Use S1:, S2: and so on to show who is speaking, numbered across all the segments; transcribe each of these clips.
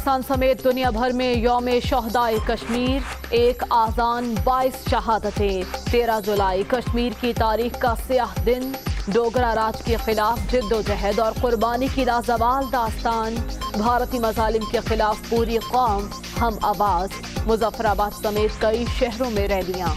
S1: पाकिस्तान समेत दुनिया भर में यौम शहदाए कश्मीर, एक आज़ान 22 शहादतें। 13 जुलाई कश्मीर की तारीख का स्याह दिन। डोगरा राज के खिलाफ जिद्दोजहद और कुर्बानी की लाजवाल दास्तान। भारतीय मजालिम के खिलाफ पूरी कौम हम आवाज। मुजफ्फराबाद समेत कई शहरों में रैलियां।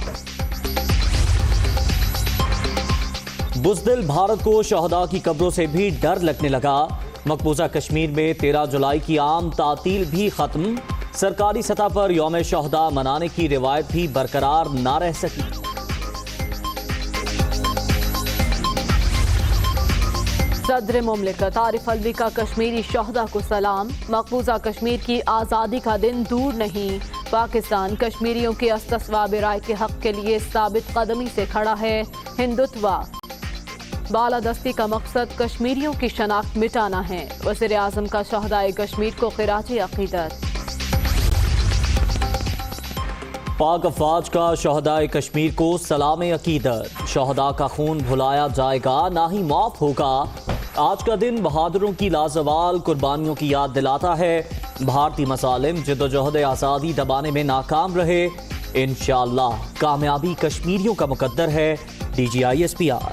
S2: बुज़दिल भारत को शहदा की कब्रों से भी डर लगने लगा। मकबूजा कश्मीर में 13 जुलाई की आम तातील भी खत्म। सरकारी सतह पर यौम शहदा मनाने की रिवायत भी बरकरार ना रह सकी।
S1: सदर मुमलिकत आरिफ अलवी का कश्मीरी शहदा को सलाम। मकबूजा कश्मीर की आज़ादी का दिन दूर नहीं। पाकिस्तान कश्मीरियों के अस्तिस्वाब राय के हक के लिए साबित कदमी से खड़ा है। हिंदुत्व बालादस्ती का मकसद कश्मीरियों की शनाख्त मिटाना है। वज़ीर आज़म का शहदाए कश्मीर को खिराज अक़ीदत।
S2: पाक अफवाज का शहदाए कश्मीर को सलाम अक़ीदत। शहदा का खून भुलाया जाएगा, ना ही माफ होगा। आज का दिन बहादुरों की लाजवाल कुर्बानियों की याद दिलाता है। भारतीय मसालिम जिद्दोजहद आज़ादी दबाने में नाकाम रहे। इंशाअल्लाह कामयाबी कश्मीरियों का मुकद्दर है। DGI-SPR।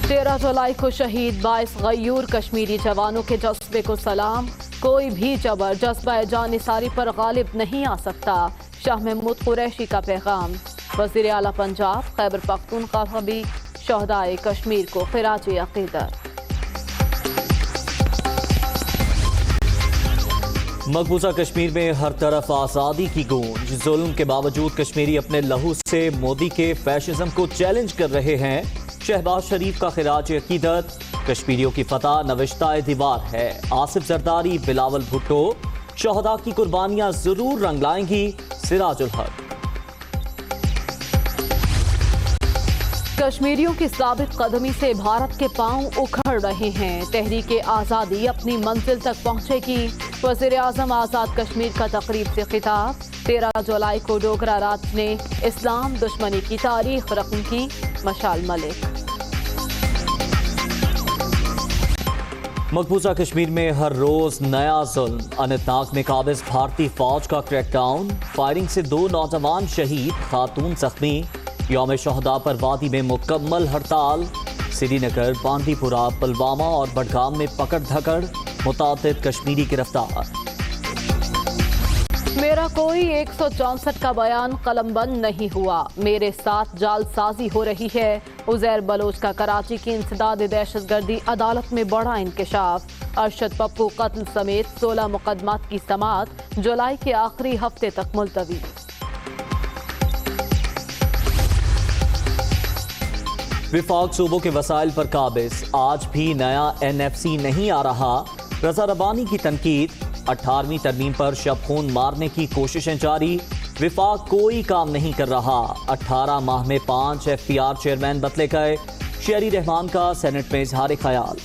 S1: 13 जुलाई को शहीद 22 गयूर कश्मीरी जवानों के जज्बे को सलाम। कोई भी जबर जज्बा जानिसारी पर गालिब नहीं आ सकता। शाह महमूद कुरैशी का पैगाम। वज़ीर आला पंजाब खैबर पख्तूनख्वा भी शहदाए कश्मीर को खिराज अक़ीदत।
S2: मकबूजा कश्मीर में हर तरफ आज़ादी की गूंज। जुल्म के बावजूद कश्मीरी अपने लहू से मोदी के फैशिज्म को चैलेंज कर रहे हैं। शहबाज शरीफ का खिराज अक़ीदत। कश्मीरियों की फतह नविश्ता दीवार है। आसिफ जरदारी, बिलावल भुट्टो, शहदा की कुर्बानियां जरूर रंग लाएंगी। सिराजुल हक।
S1: कश्मीरियों की साबित कदमी से भारत के पांव उखड़ रहे हैं। तहरीक आज़ादी अपनी मंजिल तक पहुंचेगी। वज़ीर आज़म आज़ाद कश्मीर का तकरीब से खिताब। 13 जुलाई को डोगरा राज ने इस्लाम दुश्मनी की तारीख रकम की। मशाल मलिक।
S2: मकबूजा कश्मीर में हर रोज नया जुल्म। अनंतनाग में काबिज भारतीय फौज का क्रैकडाउन। फायरिंग से 2 नौजवान शहीद, खातून जख्मी। यौम शहदा पर वादी में मुकम्मल हड़ताल। श्रीनगर, बांदीपुरा, पुलवामा और बडगाम में पकड़ धकड़। मुतादिद कश्मीरी गिरफ्तार।
S1: मेरा कोई 164 का बयान कलमबंद नहीं हुआ। मेरे साथ जालसाजी हो रही है। उज़ैर बलोच का कराची की इंसदाद दहशतगर्दी अदालत में बड़ा इंकशाफ। अरशद पप्पू कत्ल समेत 16 मुकदमात की समाअत जुलाई के आखिरी हफ्ते तक मुलतवी।
S2: विफाक सूबों के वसाइल पर काबिज। आज भी नया NFC नहीं आ रहा। रज़ा रब्बानी की तनकीद। 18वीं तरमीम पर शब खून मारने की कोशिशें जारी। विफाक कोई काम नहीं कर रहा। 18 माह में 5 FPR चेयरमैन बदले गए। शेरी रहमान का सेनेट में इजहार ख्याल।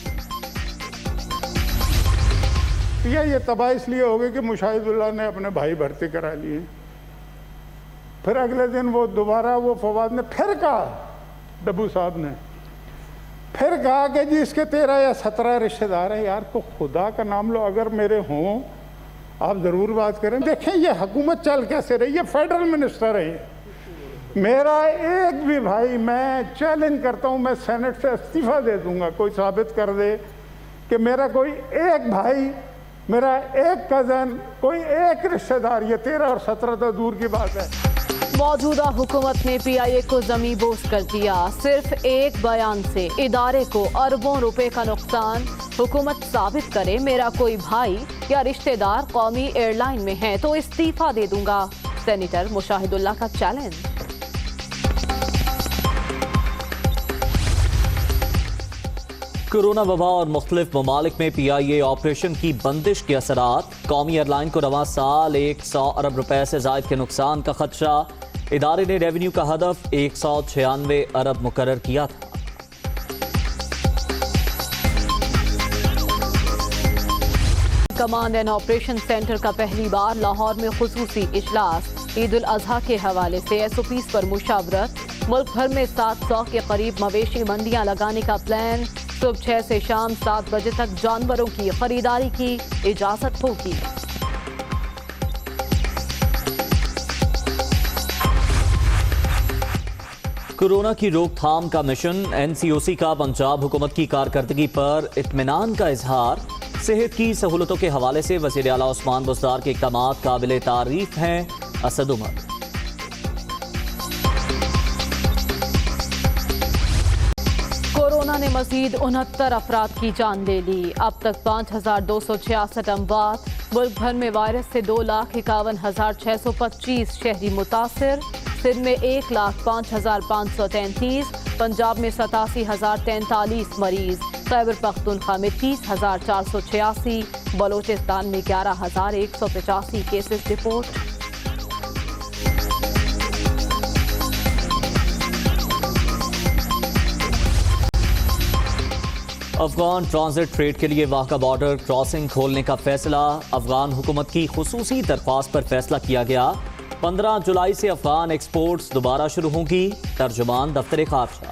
S3: ये तबाह इसलिए हो गई कि मुशाहिदुल्लाह ने अपने भाई भर्ती करा लिए। फिर अगले दिन वो दोबारा वो फवाद ने फिर कहा, डब्बू साहब ने फिर कहा कि जी इसके 13 या 17 रिश्तेदार हैं। यार तो खुदा का नाम लो, अगर मेरे हों आप ज़रूर बात करें। देखें ये हुकूमत चल कैसे रही है। फेडरल मिनिस्टर है मेरा एक भी भाई, मैं चैलेंज करता हूँ, मैं सेनेट से इस्तीफ़ा दे दूंगा। कोई साबित कर दे कि मेरा कोई एक भाई, मेरा एक कज़न, कोई एक रिश्तेदार, ये 13 और 17 तो दूर की बात है।
S1: मौजूदा हुकूमत ने PIA को ज़मीं बोस कर दिया। सिर्फ एक बयान से इदारे को अरबों रुपए का नुकसान। हुकूमत साबित करे मेरा कोई भाई या रिश्तेदार कौमी एयरलाइन में है तो इस्तीफा दे दूंगा। सेनेटर मुशाहिदुल्लाह का चैलेंज।
S2: कोरोना वबा और मुख्तलिफ ममालिक में PIA ऑपरेशन की बंदिश के असरात। कौमी एयरलाइन को रवां साल 100 अरब रुपए से जायद के नुकसान का खदशा। इदारे ने रेवेन्यू का हदफ 196 अरब मुकर्रर किया था।
S1: कमांड एंड ऑपरेशन सेंटर का पहली बार लाहौर में खुसूसी इजलास। ईद उल अजहा के हवाले से SOPs पर मुशावरत। मुल्क भर में 700 के करीब मवेशी मंडियां लगाने का प्लान। सुबह 6 से शाम 7 बजे तक जानवरों की खरीदारी की इजाजत होगी।
S2: कोरोना की रोकथाम का मिशन एनसीओसी का पंजाब हुकूमत की कारकर्दगी पर इत्मीनान का इजहार। सेहत की सहूलतों के हवाले से वज़ीर आला उस्मान बुज़दार के इक़दामात काबिल तारीफ हैं। असद उमर।
S1: कोरोना ने मजीद 69 अफराद की जान ले ली। अब तक 5266 अमवात। मुल्क भर में वायरस से 2,51,625 शहरी मुतासिर। सिंध में 1,05,533, पंजाब में 87,043 मरीज, खैबर पख्तूनख्वा में 30,486, बलोचिस्तान में 11,185 cases report.
S2: Afghan transit trade के लिए वाहका बॉर्डर क्रॉसिंग खोलने का फैसला। अफगान हुकूमत की खुसूसी दरख्वास्त पर फैसला किया गया। 15 जुलाई से अफगान एक्सपोर्ट्स दोबारा शुरू होंगी। तर्जुमान दफ्तर खारजा।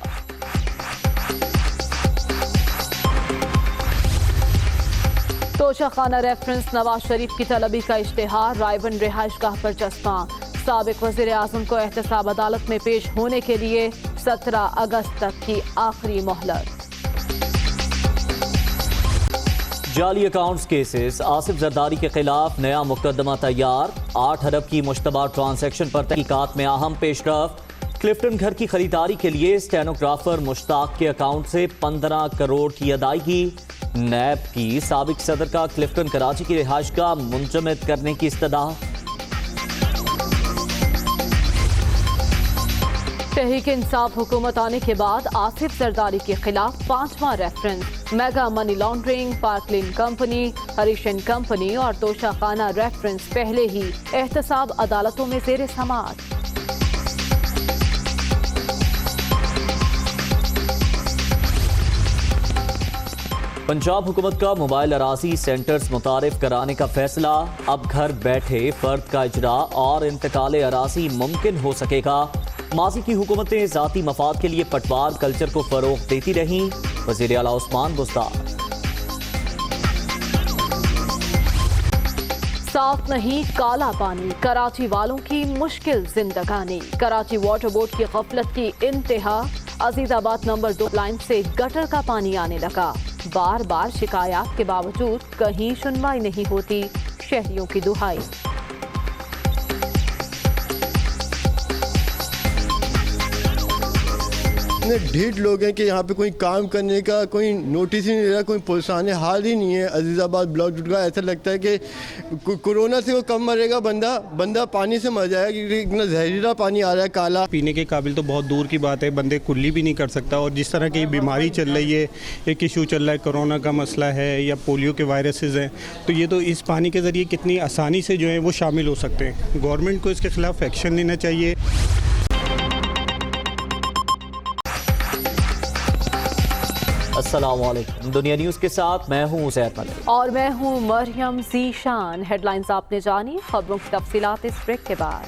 S1: तोशाखाना रेफरेंस नवाज शरीफ की तलबी का इश्तिहार रायबन रिहाइशगाह पर चस्पा। साबिक वज़ीर आज़म को एहतसाब अदालत में पेश होने के लिए 17 अगस्त तक की आखिरी मोहलत।
S2: जाली अकाउंट्स केसेस। आसिफ जरदारी के खिलाफ नया मुकदमा तैयार। 8 अरब की मुश्तबा ट्रांजैक्शन पर तहकीकात में अहम पेशरफ्त। क्लिफ्टन घर की खरीदारी के लिए स्टेनोग्राफर मुश्ताक के अकाउंट से 15 करोड़ की अदायगी। नैब की साबिक सदर का क्लिफ्टन कराची की रिहाइशगाह मुंजमद करने की इस्तदा।
S1: तहरीक इंसाफ हुकूमत आने के बाद आसिफ जरदारी के खिलाफ 5वां reference. Mega money laundering, Park Lane company, Harrison company और तोशाखाना रेफरेंस पहले ही एहतसाब अदालतों में जेर समाअत।
S2: पंजाब हुकूमत का मोबाइल अराजी सेंटर्स मुतारिफ कराने का फैसला। अब घर बैठे फर्द का इजरा और इंतकाल अराजी मुमकिन हो सकेगा। माजी की हुकूमतें जाती मफाद के लिए पटवार कल्चर को फरोग देती रहीं। वज़ीर आला उस्मान बुज़दार।
S1: साफ नहीं काला पानी, कराची वालों की मुश्किल जिंदगानी। कराची वाटर बोर्ड की गफलत की इंतहा। अजीजाबाद नंबर 2 लाइन से गटर का पानी आने लगा। बार बार शिकायत के बावजूद कहीं सुनवाई नहीं होती। शहरियों की दुहाई।
S4: इतने ढीठ लोग हैं कि यहाँ पे कोई काम करने का कोई नोटिस ही नहीं रहा, कोई पुरसान हाल ही नहीं है। अजीज़ाबाद ब्लॉक का ऐसा लगता है कि कोरोना से वो कम मरेगा बंदा पानी से मर जाएगा, क्योंकि इतना जहरीला पानी आ रहा है काला।
S5: पीने के काबिल तो बहुत दूर की बात है, बंदे कुल्ली भी नहीं कर सकता। और जिस तरह की बीमारी चल रही है, एक इशू चल रहा है, कोरोना का मसला है या पोलियो के वायरसेस हैं, तो ये तो इस पानी के ज़रिए कितनी आसानी से जो है वो शामिल हो सकते हैं। गवर्नमेंट को इसके खिलाफ एक्शन लेना चाहिए।
S2: अस्सलामुअलैकुम। दुनिया न्यूज़ के साथ मैं हूँ उज़ैर मलिक
S1: और मैं हूँ मरियम ज़ीशान। हेडलाइंस आपने जानी, खबरों की तफसीलात इस ब्रेक के बाद।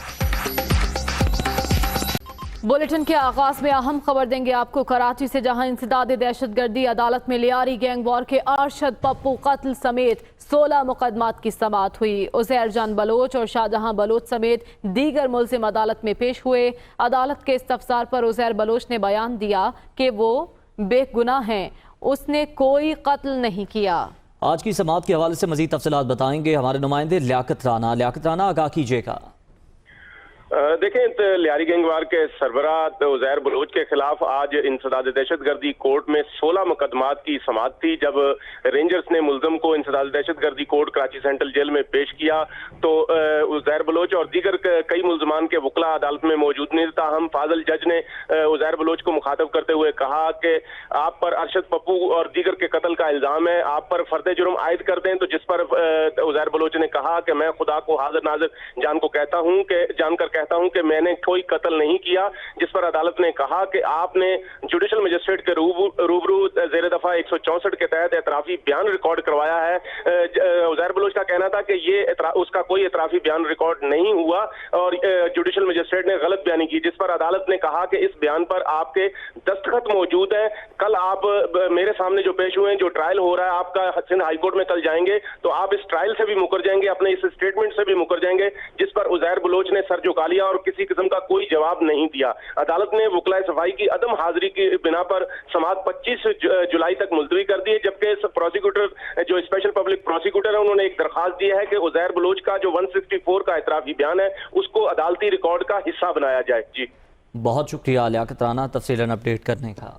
S1: बुलेटिन के आगाज में अहम खबर देंगे आपको। कराची से जहां इंसदाद दहशतगर्दी, अदालत में लियारी गैंग वॉर के अरशद पप्पू कत्ल समेत 16 मुकदमात की समाअत हुई। उज़ैर जान बलोच और शाहजहां बलोच समेत दीगर मुल्जिम अदालत में पेश हुए। अदालत के इस्तफसार पर उज़ैर बलोच ने बयान दिया कि वो बेगुनाह हैं, उसने कोई कत्ल नहीं किया।
S2: आज की समाअत के हवाले से मजीद तफसीलात बताएंगे हमारे नुमाइंदे लियाकत राना। लियाकत राना, आगाह कीजिएगा।
S6: देखें, लियारी गैंगवार के सरबराह उज़ैर बलोच के खिलाफ आज इंसदाद दहशतगर्दी कोर्ट में 16 मुकदमात की समाअत थी। जब रेंजर्स ने मुल्ज़म को इंसदाद दहशतगर्दी कोर्ट कराची सेंट्रल जेल में पेश किया तो उज़ैर बलोच और दीगर कई मुल्ज़मान के वकला अदालत में मौजूद नहीं था। हम फाजल जज ने उज़ैर बलोच को मुखातब करते हुए कहा कि आप पर अरशद पप्पू और दीगर के कत्ल का इल्ज़ाम है, आप पर फर्द जुर्म आयद कर दें। तो जिस पर उज़ैर बलोच ने कहा कि मैं खुदा को हाजिर नाजिर जानकर कहता हूं कि मैंने कोई कत्ल नहीं किया। जिस पर अदालत ने कहा कि आपने जुडिशल मजिस्ट्रेट के रूबरू ज़ेर दफा 164 के तहत एतराफी बयान रिकॉर्ड करवाया है। उज़ैर बलोच का कहना था कि ये उसका कोई एतराफी बयान रिकॉर्ड नहीं हुआ और जुडिशल मजिस्ट्रेट ने गलत बयानी की। जिस पर अदालत ने कहा कि इस बयान पर आपके दस्तखत मौजूद हैं। कल आप मेरे सामने जो पेश हुए हैं, जो ट्रायल हो रहा है आपका सिंध हाईकोर्ट में कल जाएंगे तो आप इस ट्रायल से भी मुकर जाएंगे, अपने इस स्टेटमेंट से भी मुकर जाएंगे। जिस पर उज़ैर बलोच ने सर झुका रुका लिया और किसी किस्म का कोई जवाब नहीं दिया। अदालत ने वकलाए सफाई की अदम हाजिरी की बिना पर समाअत 25 जुलाई तक मुलतवी कर दी है, जबकि प्रोसिक्यूटर जो स्पेशल पब्लिक प्रोसिक्यूटर है उन्होंने एक दरखास्त दी है कि उजैर बलोच का जो 164 का एतराफी बयान है उसको अदालती रिकॉर्ड का हिस्सा बनाया जाए। जी
S2: बहुत शुक्रिया लियाकत राना तफसीलन अपडेट करने का।